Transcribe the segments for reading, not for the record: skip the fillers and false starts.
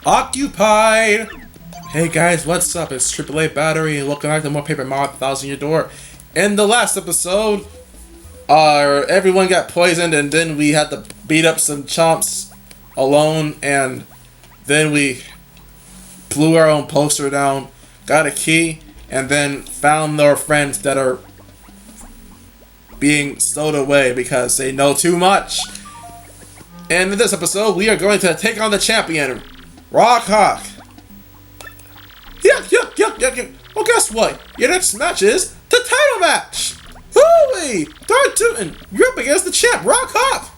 Occupied! Hey guys, what's up? It's AAA Battery and welcome back to more Paper Mario 1000 Year Door. In the last episode, everyone got poisoned and then we had to beat up some chomps alone, and then we blew our own poster down, got a key, and then found our friends that are being stowed away because they know too much. And in this episode, we are going to take on the champion, Rock Hawk. Yuck. Well, guess what? Your next match is the title match. Hooey! Dark Tootin', you're up against the champ, Rock Hawk.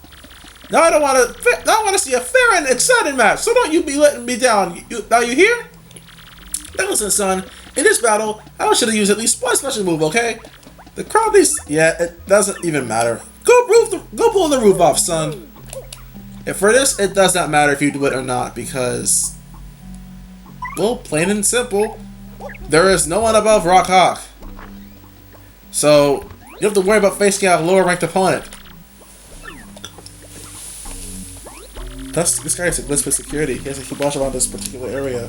Now I want to see a fair and exciting match. So don't you be letting me down. Now you hear? Now listen, son. In this battle, I want you to use at least one special move, okay? The crowd needs. Yeah, it doesn't even matter. Go pull the roof off, son. And for this, it does not matter if you do it or not because, well, plain and simple, there is no one above Rock Hawk. So you don't have to worry about facing a lower ranked opponent. Thus, this guy is a glitch with security. He has to keep watch around this particular area.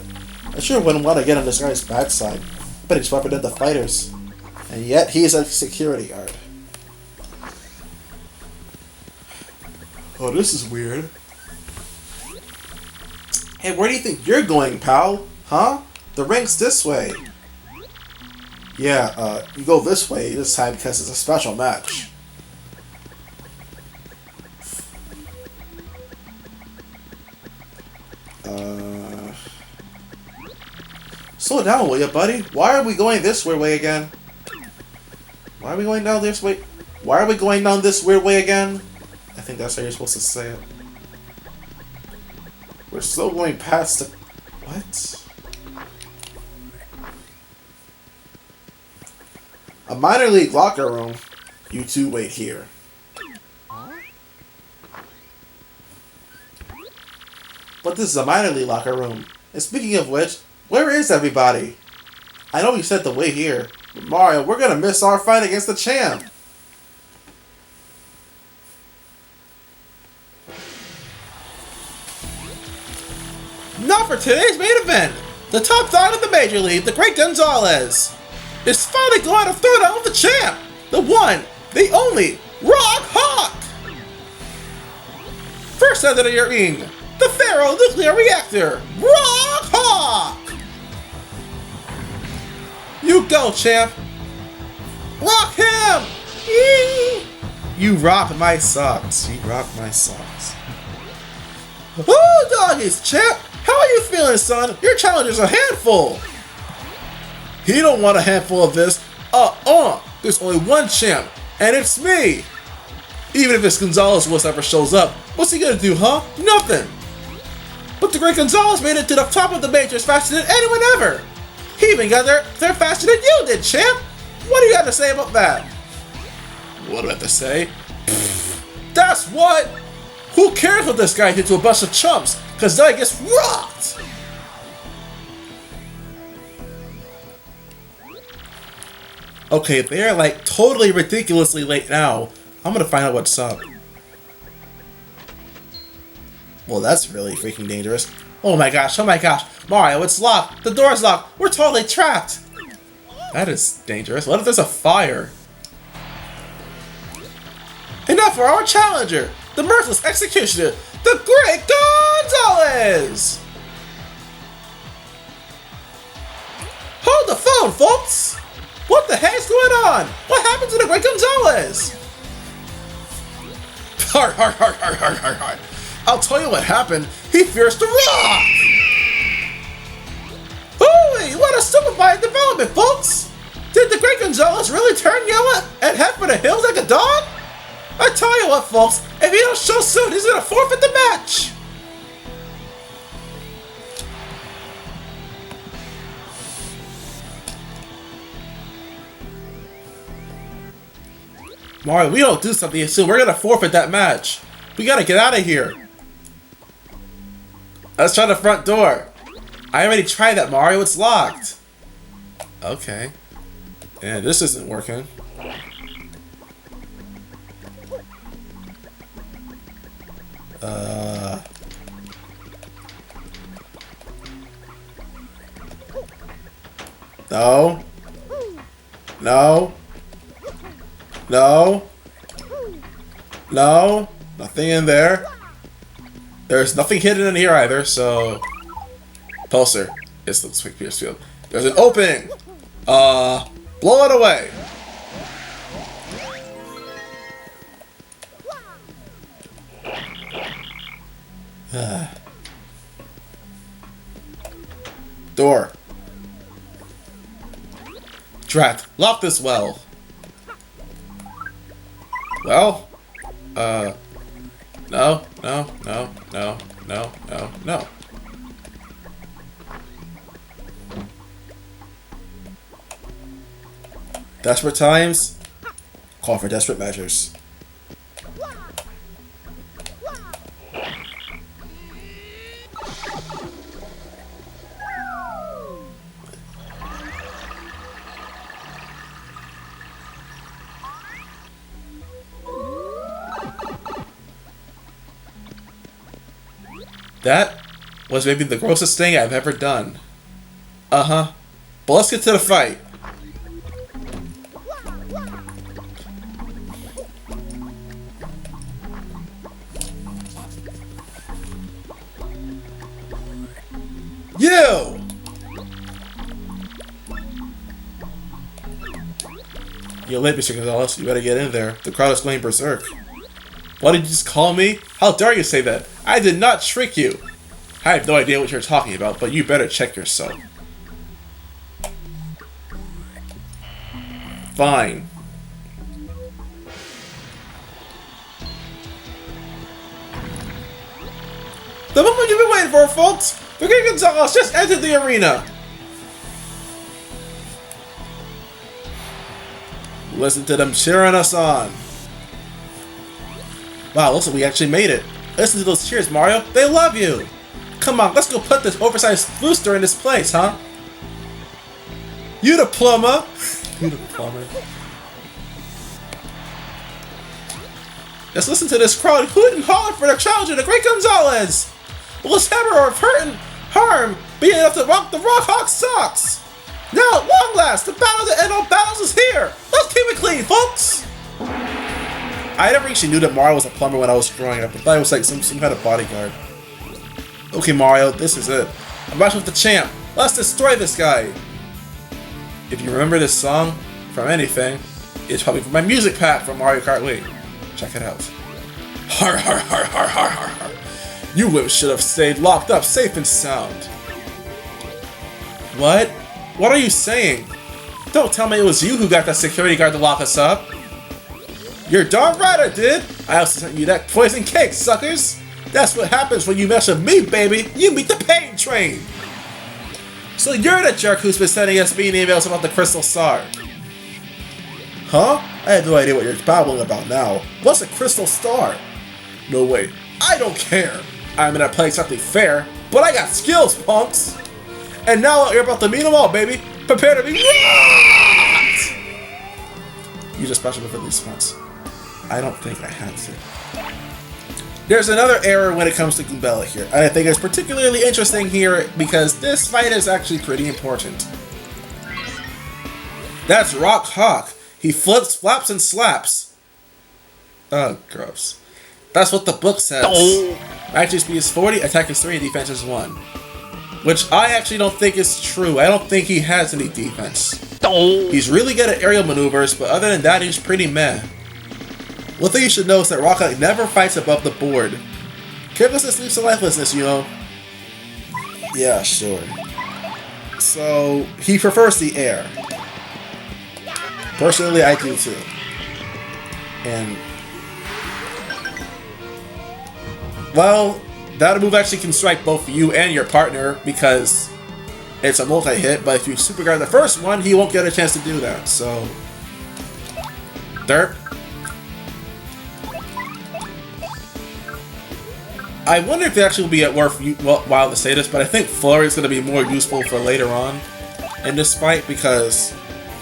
I sure wouldn't want to get on this guy's bad side. But he's represented the fighters. And yet, he is a security guard. Oh, this is weird. Hey, where do you think you're going, pal? Huh? The ring's this way. Yeah, you go this way this time because it's a special match. Slow down, will ya, buddy? Why are we going this weird way again? Why are we going down this way? Why are we going down this weird way again? I think that's how you're supposed to say it. We're still going past the... What? A minor league locker room. You two wait here. But this is a minor league locker room. And speaking of which, where is everybody? I know you said to wait here, but Mario, we're gonna miss our fight against the champ. Now for today's main event, the top dog of the Major League, the Great Gonzalez, is finally going to throw down the champ, the one, the only, Rock Hawk. First out of the ring, the Pharaoh Nuclear Reactor, Rock Hawk. You go, champ. Rock him! Yee! You rock my socks. You rock my socks. Oh, doggies, champ! How are you feeling, son? Your challenger's a handful! He don't want a handful of this. There's only one champ, and it's me! Even if this Gonzalez wuss ever shows up, what's he gonna do, huh? Nothing! But the Great Gonzalez made it to the top of the majors faster than anyone ever! He even got there faster than you did, champ! What do you have to say about that? What do I have to say? That's what! Who cares what this guy did to a bunch of chumps? Cause now he gets rocked! Okay, they're like totally ridiculously late now. I'm gonna find out what's up. Well, that's really freaking dangerous. Oh my gosh, Mario, it's locked! The door's locked! We're totally trapped! That is dangerous. What if there's a fire? And now for our challenger, the merciless executioner, the Great Gonzalez! Hold the phone, folks! What the heck's going on? What happened to the Great Gonzalez? Har. I'll tell you what happened. He fears the rock! Hooey! What a stupefying development, folks! Did the Great Gonzalez really turn yellow and head for the hills like a dog? I tell you what, folks, if he don't show soon, he's gonna forfeit the match! Mario, we don't do something soon, we're gonna forfeit that match. We gotta get out of here. Let's try the front door. I already tried that, Mario. It's locked. Okay. And this isn't working. No. No. No. No. Nothing in there. There's nothing hidden in here either, so... Pulsar. It's the quick pierce field. There's an opening! Blow it away! Door. Drat. Lock this well. Well? No, no, no, no, no, no, no. Desperate times call for desperate measures. That was maybe the grossest thing I've ever done. Uh-huh. But let's get to the fight. You! You're late, Mr. Gonzalez. You better get in there. The crowd is going berserk. What did you just call me? How dare you say that? I did not trick you. I have no idea what you're talking about, but you better check yourself. Fine. The moment you've been waiting for, folks! Brigadier Gonzalez just entered the arena! Listen to them cheering us on. Wow, looks like we actually made it. Listen to those cheers, Mario. They love you! Come on, let's go put this oversized booster in this place, huh? You the plumber! You the plumber. Just listen to this crowd hooting and hollering for their challenger, the Great Gonzalez! Will his hammer of hurt and harm be enough to rock the Rock Hawk socks? Now, at long last, the battle to end all battles is here! Let's keep it clean, folks! I never actually knew that Mario was a plumber when I was growing up. I thought he was like some kind of bodyguard. Okay, Mario, this is it. I'm matching with the champ. Let's destroy this guy! If you remember this song from anything, it's probably from my music pack from Mario Kart Wii. Check it out. Har har har har har har har. You women should have stayed locked up safe and sound. What? What are you saying? Don't tell me it was you who got that security guard to lock us up. You're darn right I did. I also sent you that poison cake, suckers. That's what happens when you mess with me, baby. You meet the pain train. So you're the jerk who's been sending us mean emails about the Crystal Star. Huh? I have no idea what you're babbling about now. What's a Crystal Star? No way. I don't care. I'm gonna play something fair, but I got skills, punks. And now that you're about to meet them all, baby, prepare to be rocked! Use a special move at least once. I don't think I had to. There's another error when it comes to Goombella here. And I think it's particularly interesting here because this fight is actually pretty important. That's Rock Hawk. He flips, flaps, and slaps. Oh, gross. That's what the book says. Magic speed is 40, attack is 3, and defense is 1. Which I actually don't think is true. I don't think he has any defense. He's really good at aerial maneuvers, but other than that, he's pretty meh. One thing you should know is that Rock Hawk never fights above the board. Carelessness leads to lifelessness, you know. Yeah, sure. So, he prefers the air. Personally, I do too. And well, that move actually can strike both you and your partner because it's a multi-hit, but if you super guard the first one, he won't get a chance to do that, so... Derp. I wonder if it actually will be worth while to say this, but I think Flurry is going to be more useful for later on in this fight because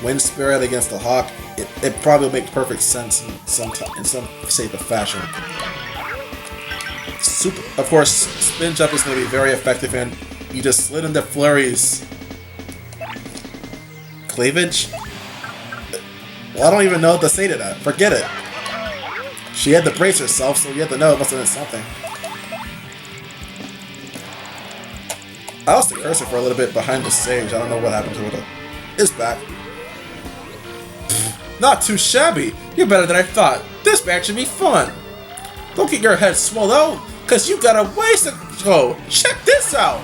Wind Spirit against the Hawk, it probably makes perfect sense in some shape of fashion. Of course, Spin Jump is going to be very effective, and you just slid into Flurries. cleavage? Well, I don't even know what to say to that. Forget it. She had to brace herself, so you have to know it must have been something. I lost the cursor for a little bit behind the stage. I don't know what happened to it though. It's back. Not too shabby. You're better than I thought. This match should be fun. Don't get your head swelled out, cause you got a ways to go. Check this out.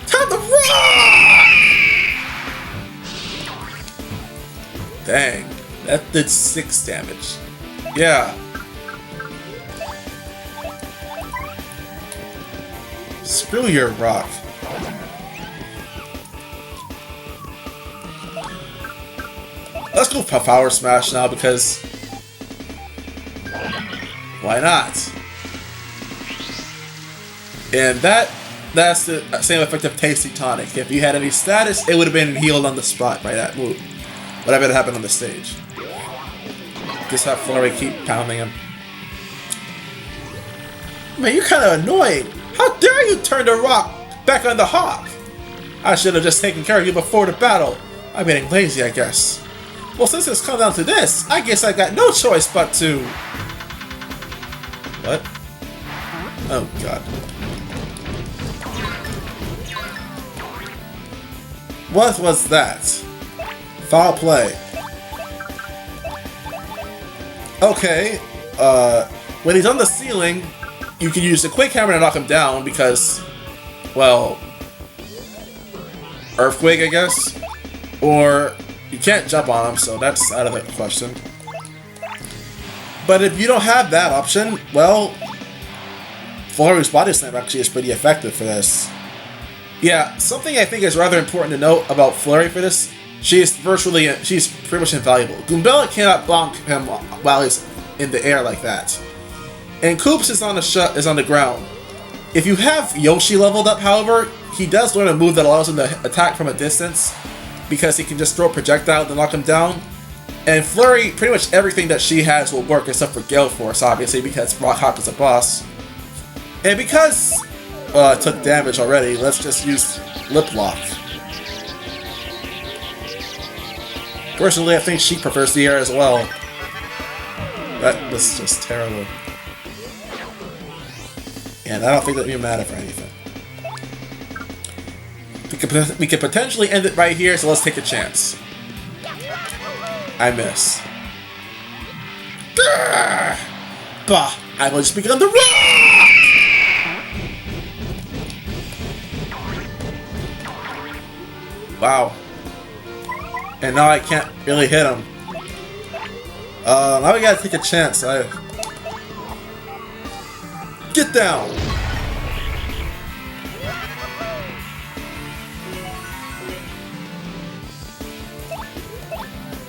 Time to rock! Dang, that did 6 damage. Yeah. Screw your rock. Let's go for Power Smash now because why not? And that's the same effect of Tasty Tonic. If you had any status, it would have been healed on the spot by that move. Whatever happened on the stage. Just have Flurry keep pounding him. Man, you're kind of annoying. How dare you turn the rock back on the Hawk? I should have just taken care of you before the battle. I'm getting lazy, I guess. Well, since it's come down to this, I guess I got no choice but to... What? Oh, God. What was that? Foul play. Okay, when he's on the ceiling, you can use the Quick Hammer to knock him down because, well, Earthquake, I guess? Or you can't jump on him, so that's out of the question. But if you don't have that option, well, Flurry's Body Slam actually is pretty effective for this. Yeah, something I think is rather important to note about Flurry for this, she's pretty much invaluable. Goombella cannot bonk him while he's in the air like that. And Koops is on the ground. If you have Yoshi leveled up, however, he does learn a move that allows him to attack from a distance because he can just throw a projectile to knock him down. And Flurry, pretty much everything that she has will work except for Gale Force, obviously, because Rock Hawk is a boss. And because it took damage already, let's just use Lip Lock. Personally, I think she prefers the air as well. That was just terrible. And I don't think that would matter for anything. We could potentially end it right here, so let's take a chance. I miss. Grrr! Bah! I've only just begun to rock! Wow. And now I can't really hit him. Now we gotta take a chance. Get down!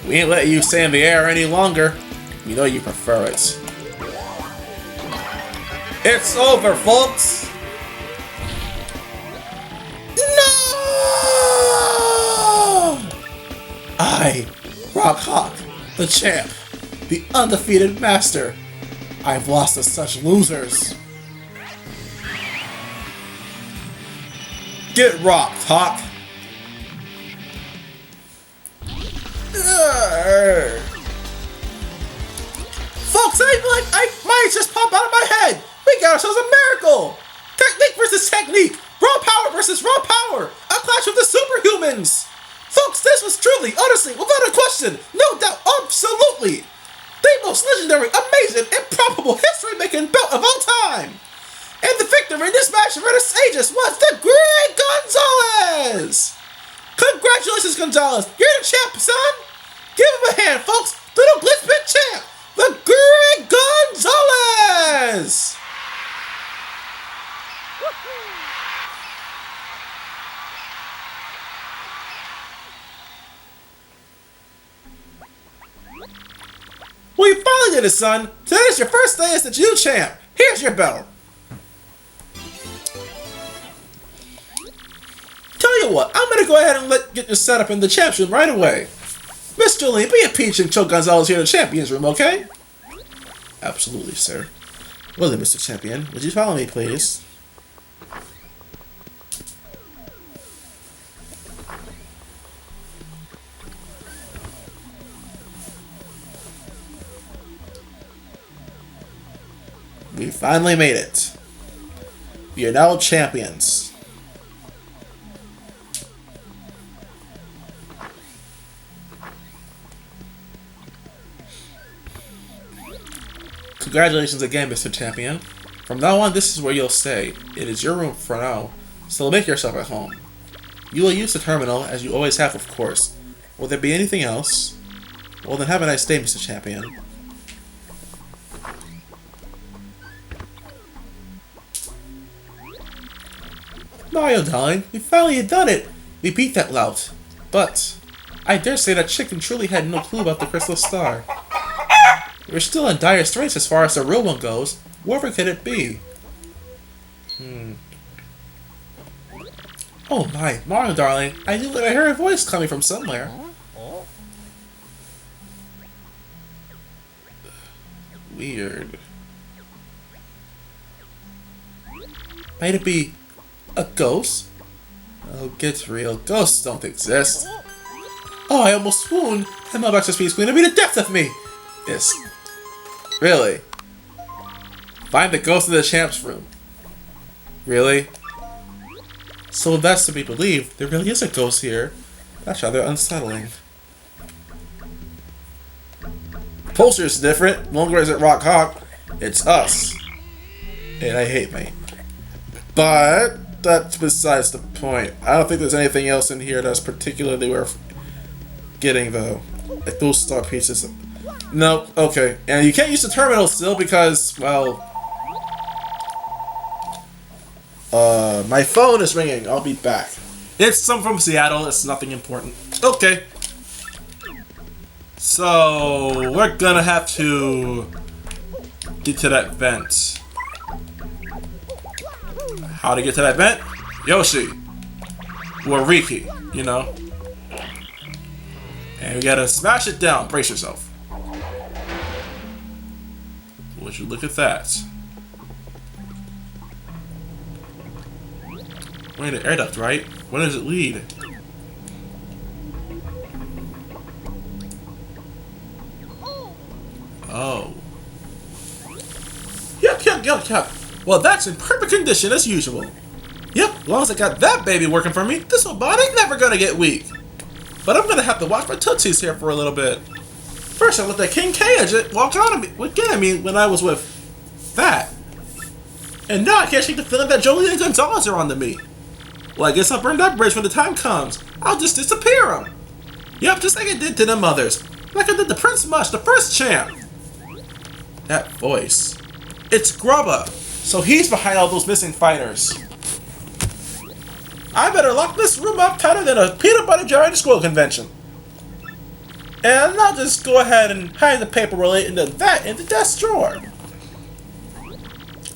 We ain't letting you stay in the air any longer. You know you prefer it. It's over, folks! No! I, Rock Hawk, the champ, the undefeated master. I've lost to such losers. Get rocked, Hawk! Folks, I might just pop out of my head! We got ourselves a miracle! Technique versus technique! Raw power versus raw power! A clash of the superhumans! Folks, this was truly, honestly, without a question, no doubt, absolutely, the most legendary, amazing, improbable, history-making belt of all time! And the victor in this match for the Sages was the Great Gonzalez! Congratulations, Gonzalez! You're the champ, son! Give him a hand, folks! The Blitzpin champ! The Great Gonzalez! Well, you finally did it, son! Today's your first day as the Jew champ! Here's your belt! Tell you what, I'm gonna go ahead and get you set up in the champs room right away. Miss Jolene, be a peach and show Gonzalez here in the champions room, okay? Absolutely, sir. Well then, Mr. Champion, would you follow me, please? We finally made it. We are now champions. Congratulations again, Mr. Champion. From now on, this is where you'll stay. It is your room for now, so make yourself at home. You will use the terminal, as you always have, of course. Will there be anything else? Well, then have a nice day, Mr. Champion. Mario, darling, we finally had done it! We beat that lout. But I dare say that chicken truly had no clue about the crystal star. We're still in dire straits as far as the real one goes. Whoever could it be? Oh my, Mario darling, I knew that I heard a voice coming from somewhere. Weird. Might it be a ghost? Oh, get real. Ghosts don't exist. Oh, I almost swooned. That mailbox speed is going to be the death of me. Yes. Really? Find the ghost in the champ's room. Really? So if that's to be believed, there really is a ghost here. That's rather unsettling. Poster is different. No longer is it Rock Hawk. It's us. And I hate me. But that's besides the point. I don't think there's anything else in here that's particularly worth getting, though. Like those star pieces. No, okay. And you can't use the terminal still because, well... my phone is ringing. I'll be back. It's someone from Seattle. It's nothing important. Okay. So, we're gonna have to get to that vent. How to get to that vent? Yoshi. Or Riki, you know. And we gotta smash it down. Brace yourself. Would you look at that? We're in the air duct, right? Where does it lead? Oh. Yup. Well, that's in perfect condition as usual. Yep, as long as I got that baby working for me, this old body ain't never gonna get weak. But I'm gonna have to watch my tootsies here for a little bit. First, I let that King K agent walk on me, get at me when I was with that. And now I can't shake the feeling that Jolie and Gonzalez are onto me. Well, I guess I'll burn that bridge when the time comes. I'll just disappear them. Yep, just like I did to them others. Like I did to Prince Mush, the first champ. That voice. It's Grubba. So he's behind all those missing fighters. I better lock this room up tighter than a peanut butter jar at a squirrel convention. And I'll just go ahead and hide the paper relating to that in the desk drawer.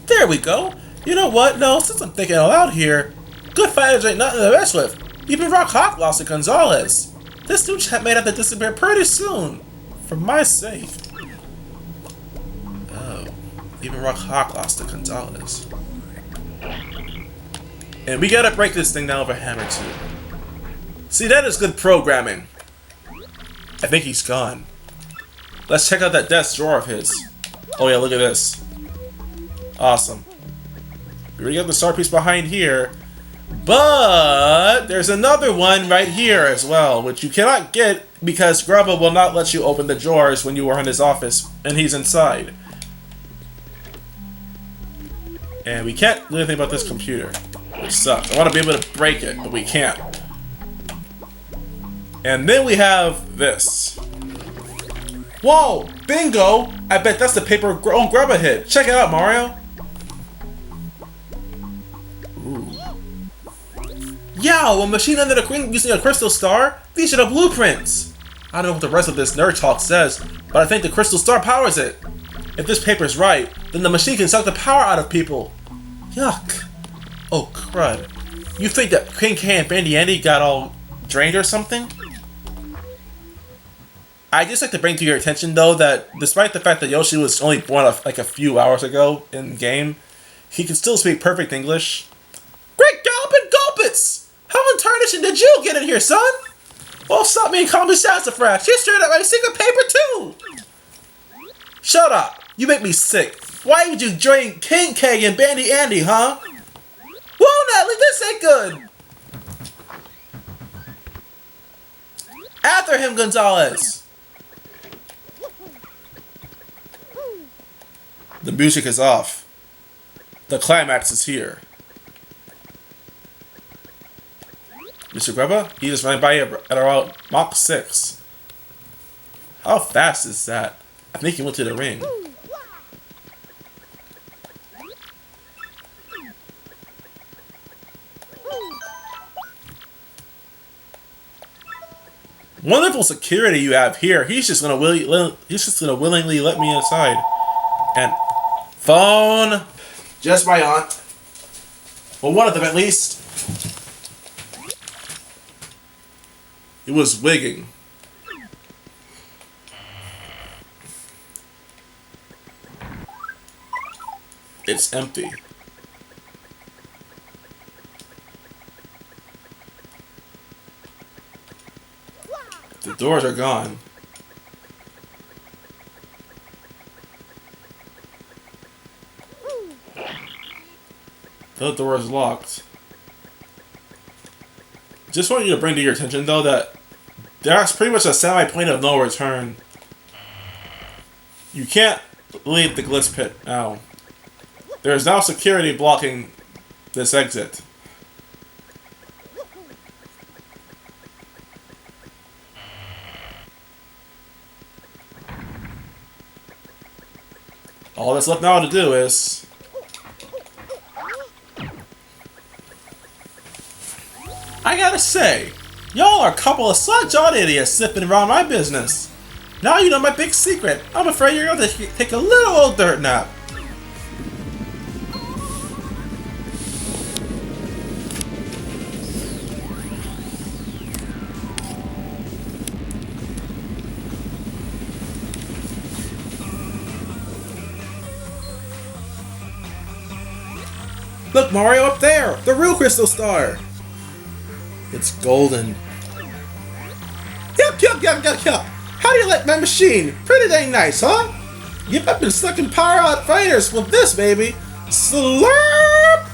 There we go. You know what? No, since I'm thinking aloud here, good fighters ain't nothing to mess with. Even Rock Hawk lost to Gonzalez. This new champ may have to disappear pretty soon. For my sake. Oh. Even Rock Hawk lost to Gonzalez. And we gotta break this thing down with a hammer too. See, that is good programming. I think he's gone. Let's check out that desk drawer of his. Oh yeah, look at this. Awesome. We already got the star piece behind here. But there's another one right here as well, which you cannot get because Grubba will not let you open the drawers when you are in his office and he's inside. And we can't do anything about this computer, which sucks. I want to be able to break it, but we can't. And then we have this. Whoa! Bingo! I bet that's the paper Grubba hid. Check it out, Mario. Ooh. Yeah, a machine under the queen using a crystal star? These are the blueprints! I don't know what the rest of this nerd talk says, but I think the crystal star powers it. If this paper's right, then the machine can suck the power out of people. Yuck. Oh, crud. You think that King K and Bandy Andy got all drained or something? I'd just like to bring to your attention, though, that despite the fact that Yoshi was only born like a few hours ago in the game, he can still speak perfect English. Great Gallopin' Gulpits! How in tarnation did you get in here, son? Well, stop me and call me sassafras. You're straight up my secret paper, too! Shut up! You make me sick. Why would you join King K and Bandy Andy, huh? Whoa, Natalie, this ain't good! After him, Gonzalez! The music is off. The climax is here. Mr. Grubba, he just ran by at around Mach 6. How fast is that? I think he went to the ring. Wonderful security you have here. He's just gonna willingly let me inside. And phone. Just my aunt. Well, one of them at least. It was wigging. It's empty. The doors are gone. The door is locked. Just want you to bring to your attention, though, that there's pretty much a semi-point of no return. You can't leave the Glitz Pit now. There is now security blocking this exit. All that's left now to do is... I gotta say, y'all are a couple of sludge-jawed idiots sipping around my business. Now you know my big secret. I'm afraid you're going to take a little old dirt nap. Look, Mario, up there! The real Crystal Star! It's golden. Yup! How do you like my machine? Pretty dang nice, huh? Yep, I've been stuck in Power Out Fighters with this, baby! Slurp!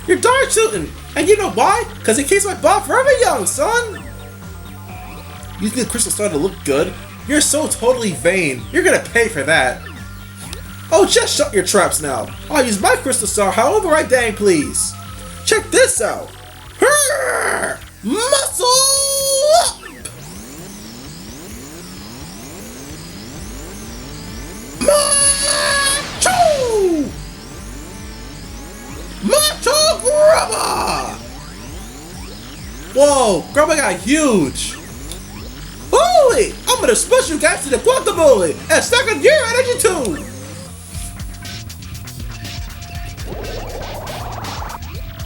You're darn tootin'! And you know why? Because it keeps my butt forever young, son! Using the Crystal Star to look good? You're so totally vain. You're gonna pay for that. Oh, just shut your traps now. I'll use my Crystal Star however I dang please. Check this out. Hurr! Muscle up! Macho! Macho Grubba! Whoa, Grubba got huge. Holy! I'm gonna smush you guys to the guacamole and suck on your energy too!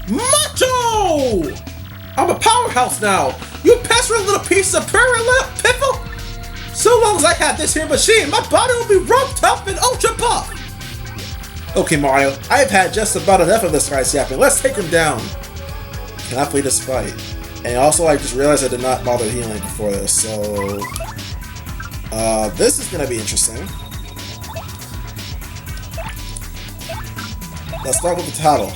Macho! I'm a powerhouse now! You pestilent little piece of prairie little piffle! So long as I have this here machine, my body will be roped up and ultra buff! Okay, Mario, I've had just about enough of this guy yapping. Let's take him down. Can I play this fight? And also, I just realized I did not bother healing before this, so... this is gonna be interesting. Let's start with the title.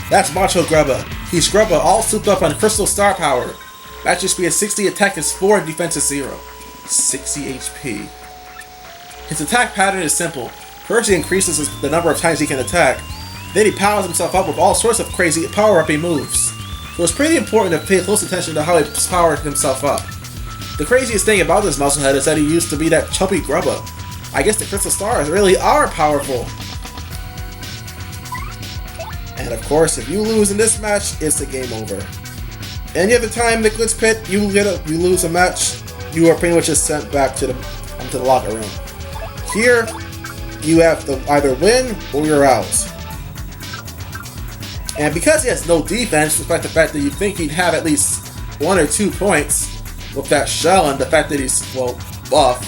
That's Macho Grubba. He's Grubba all souped up on Crystal Star Power. Match speed is 60, attack is 4, and defense is 0. 60 HP. His attack pattern is simple. First he increases the number of times he can attack. Then he powers himself up with all sorts of crazy power-upping moves. So it's pretty important to pay close attention to how he powers himself up. The craziest thing about this musclehead is that he used to be that chubby Grubba. I guess the Crystal Stars really are powerful. And of course, if you lose in this match, it's a game over. Any other time, the Glitz Pit, you lose a match, you are pretty much just sent back to the locker room. Here, you have to either win or you're out. And because he has no defense, despite the fact that you think he'd have at least 1 or 2 points with that shell and the fact that he's, well, buff,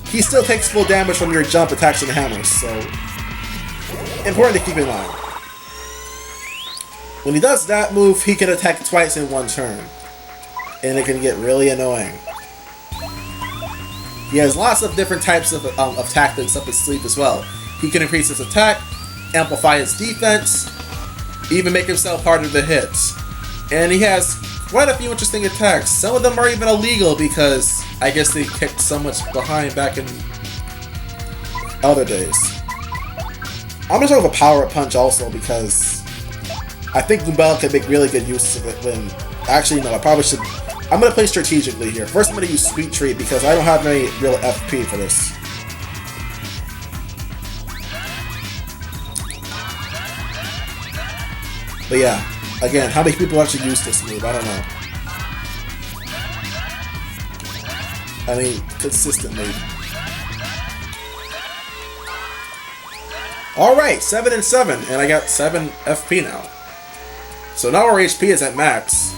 he still takes full damage from your jump attacks and hammers, so important to keep in mind. When he does that move, he can attack twice in one turn, and it can get really annoying. He has lots of different types of tactics up his sleeve as well. He can increase his attack, amplify his defense, even make himself harder to hit. And he has quite a few interesting attacks. Some of them are even illegal because I guess they kicked so much behind back in other days. I'm gonna start with a power punch also because I think Goombella could make really good use of it when... Actually, no, I probably should... I'm gonna play strategically here. First, I'm gonna use Sweet Treat because I don't have any real FP for this. But yeah, again, how many people actually use this move? I don't know. I mean, consistently. Alright, 7 and 7, and I got 7 FP now. So now our HP is at max.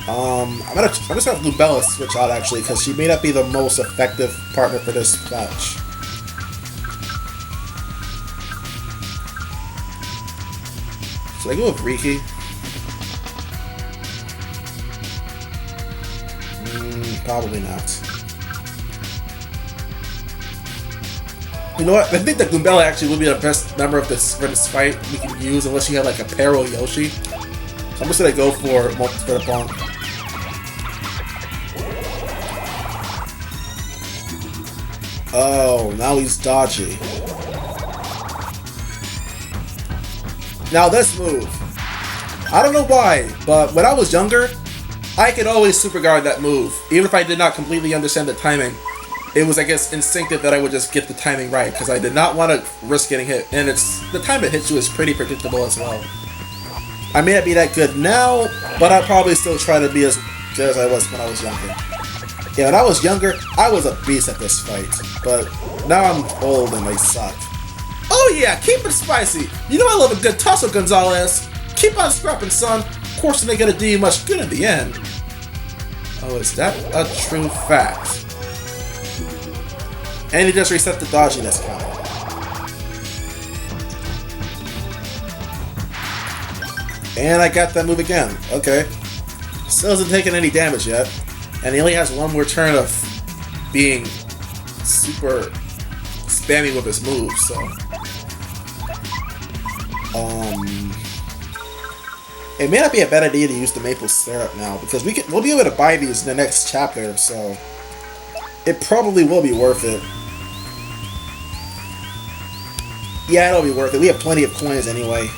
I'm just gonna have Goombella switch out actually, because she may not be the most effective partner for this match. Should I go with Riki? Probably not. You know what? I think that Goombella actually would be the best member of this for this fight we can use, unless you have like a Pero Yoshi. So I'm just gonna go for the bonk. Oh, now he's dodgy. Now this move, I don't know why, but when I was younger, I could always super guard that move, even if I did not completely understand the timing. It was, I guess, instinctive that I would just get the timing right, because I did not want to risk getting hit, and the time it hits you is pretty predictable as well. I may not be that good now, but I'll probably still try to be as good as I was when I was younger. Yeah, when I was younger, I was a beast at this fight, but now I'm old and I suck. Oh yeah, keep it spicy! You know I love a good tussle, Gonzalez! Keep on scrapping, son! Of course it ain't gonna do you much good in the end. Oh, is that a true fact? And he just reset the dodginess counter. And I got that move again. Okay. Still hasn't taken any damage yet. And he only has one more turn of being super spammy with his moves, so... It may not be a bad idea to use the maple syrup now, because we'll be able to buy these in the next chapter, so... It probably will be worth it. Yeah, it'll be worth it. We have plenty of coins anyway.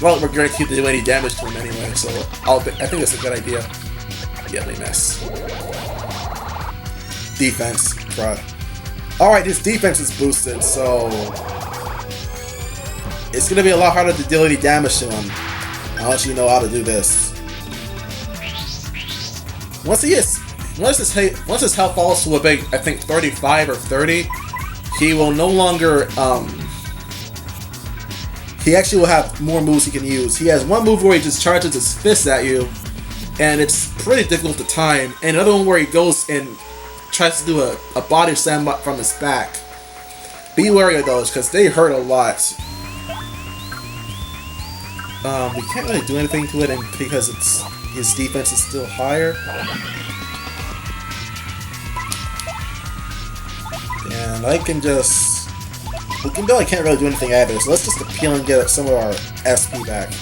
Well, we're guaranteed to do any damage to him anyway, so I think it's a good idea. Yeah, they miss. Defense. Crud. Alright, his defense is boosted, so... It's gonna be a lot harder to deal any damage to him. Unless you know how to do this. Once his health falls to a big, I think 35 or 30, he will no longer, he actually will have more moves he can use. He has one move where he just charges his fist at you, and it's pretty difficult to time, and another one where he goes and tries to do a body slam from his back. Be wary of those, because they hurt a lot. We can't really do anything to it because his defense is still higher. And I can just... Goombella can't really do anything either, so let's just appeal and get some of our SP back.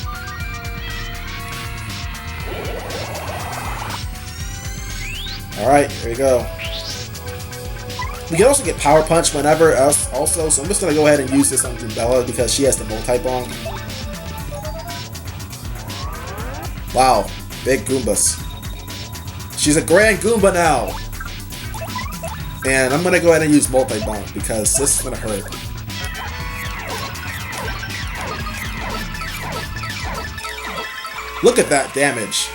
Alright, here we go. We can also get Power Punch whenever else also, so I'm just going to go ahead and use this on Goombella because she has the multi-bonk. Wow, big Goombas. She's a Grand Goomba now! And I'm gonna go ahead and use multi-bonk because this is gonna hurt. Look at that damage.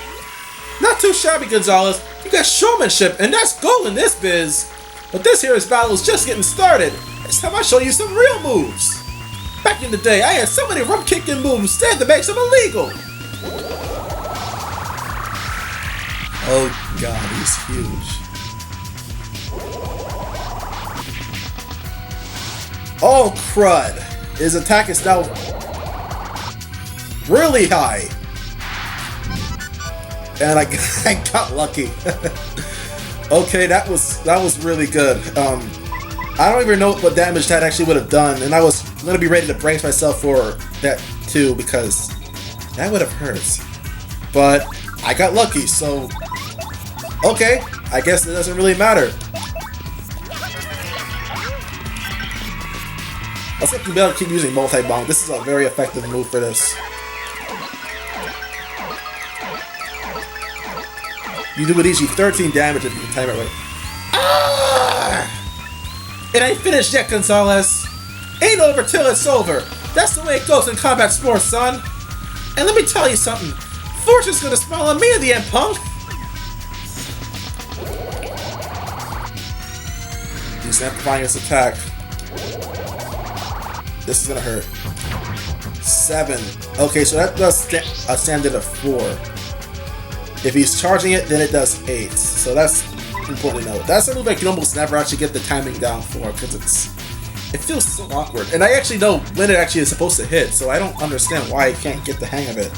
Not too shabby, Gonzalez. You got showmanship, and that's gold in this biz. But this here's battle is just getting started. It's time I show you some real moves. Back in the day, I had so many rump-kicking moves that makes them illegal. Oh god, he's huge. Oh crud! His attack is now... really high. And I got lucky. Okay, that was really good. I don't even know what damage that actually would have done, and I was gonna be ready to brace myself for that too, because that would have hurt. But I got lucky, so okay, I guess it doesn't really matter. Let's get better keep using multi-bomb. This is a very effective move for this. You do it easy, 13 damage if you can time it right. Ah! It ain't finished yet, Gonzalez. Ain't over till it's over. That's the way it goes in combat sports, son. And let me tell you something. Fortune's gonna smile on me in the end, punk. He's amplifying his attack. This is gonna hurt. 7. Okay, so that does a standard of 4. If he's charging it, then it does 8. So that's important to note. That's a move I can almost never actually get the timing down for, because it feels so awkward. And I actually know when it actually is supposed to hit, so I don't understand why I can't get the hang of it.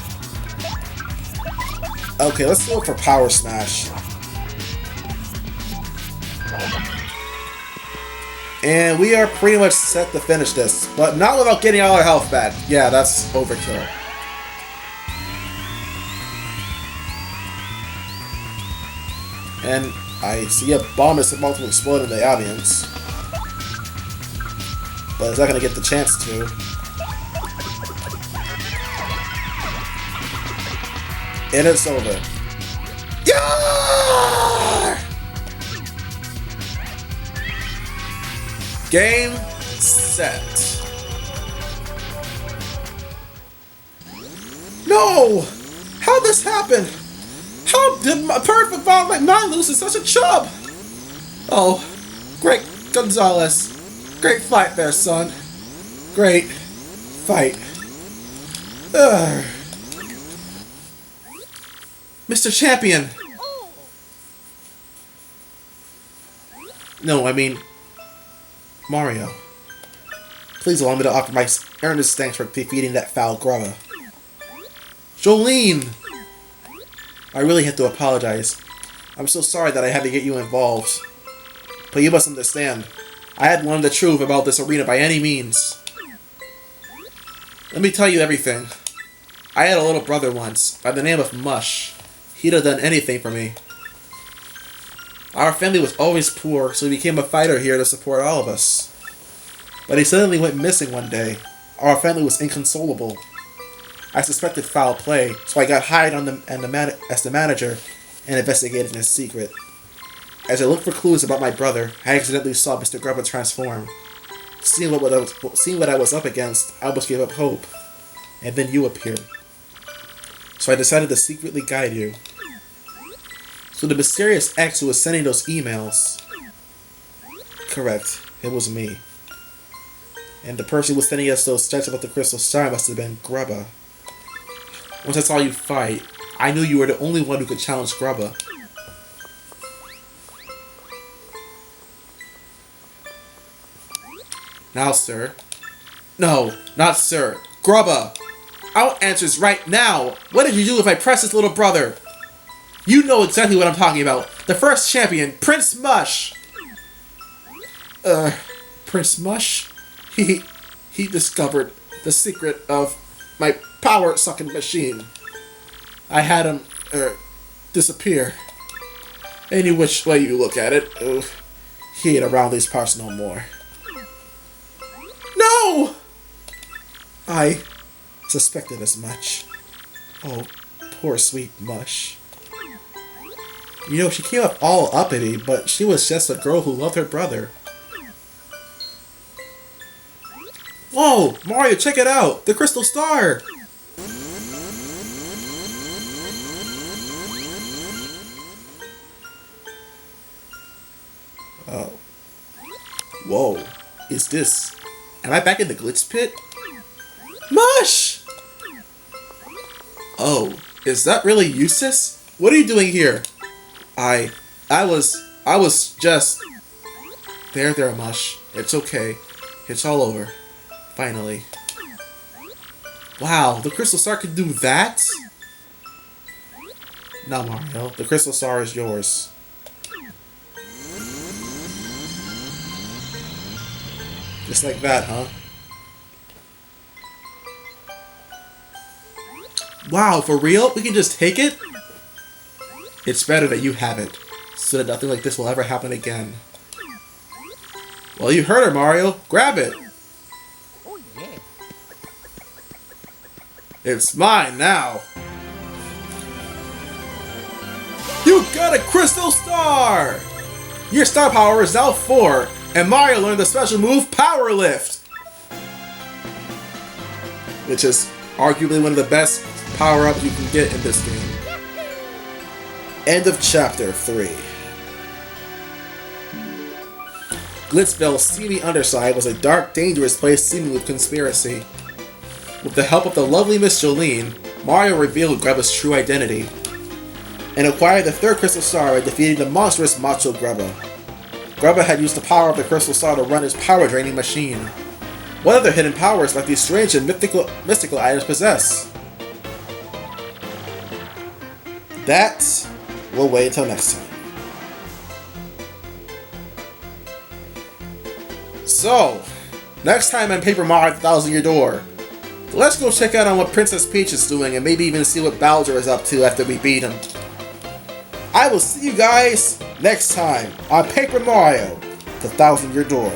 Okay, let's go for Power Smash. And we are pretty much set to finish this, but not without getting all our health back. Yeah, that's overkill. And I see a bomb is about to explode in the audience. But it's not going to get the chance to. And it's over. Yeah! Game, set. No! How'd this happen? How did my perfect ball like mine lose to such a chub? Oh, great Gonzalez. Great fight there, son. Great fight. Ugh. Mr. Champion. No, I mean Mario. Please allow me to offer my earnest thanks for defeating that foul Grubba. Jolene! I really have to apologize. I'm so sorry that I had to get you involved. But you must understand, I had learned the truth about this arena by any means. Let me tell you everything. I had a little brother once, by the name of Mush. He'd have done anything for me. Our family was always poor, so he became a fighter here to support all of us. But he suddenly went missing one day. Our family was inconsolable. I suspected foul play, so I got hired as the manager and investigated in secret. As I looked for clues about my brother, I accidentally saw Mr. Grubba transform. Seeing what I was up against, I almost gave up hope. And then you appeared. So I decided to secretly guide you. So the mysterious X who was sending those emails... Correct, it was me. And the person who was sending us those checks about the Crystal Star must have been Grubba. Once I saw you fight, I knew you were the only one who could challenge Grubba. Now, sir. No, not sir. Grubba! Out answers right now! What did you do with my precious little brother? You know exactly what I'm talking about. The first champion, Prince Mush! Prince Mush? He discovered the secret of my power-sucking machine. I had him, disappear. Any which way you look at it, he ain't around these parts no more. No! I suspected as much. Oh, poor sweet Mush. You know, she came up all uppity, but she was just a girl who loved her brother. Whoa! Mario, check it out! The Crystal Star! Oh. Whoa. Is this... Am I back in the glitch pit? Mush! Oh, is that really Eustace? What are you doing here? I was just... There, Mush. It's okay. It's all over. Finally. Wow, the Crystal Star can do that? No, Mario. The Crystal Star is yours. Just like that, huh? Wow, for real? We can just take it? It's better that you have it, so that nothing like this will ever happen again. Well, you heard her, Mario. Grab it. Oh, yeah. It's mine now. You got a Crystal Star! Your star power is now 4, and Mario learned the special move Power Lift, which is arguably one of the best power-ups you can get in this game. End of Chapter 3. Glitzville's seamy underside was a dark, dangerous place seeming with conspiracy. With the help of the lovely Miss Jolene, Mario revealed Grubba's true identity, and acquired the third Crystal Star by defeating the monstrous Macho Grubba. Grubba had used the power of the Crystal Star to run his power-draining machine. What other hidden powers might these strange and mystical items possess? That will wait until next time. So, next time on Paper Mario 1000 Year Door, let's go check out on what Princess Peach is doing and maybe even see what Bowser is up to after we beat him. I will see you guys next time on Paper Mario 1000 Year Door.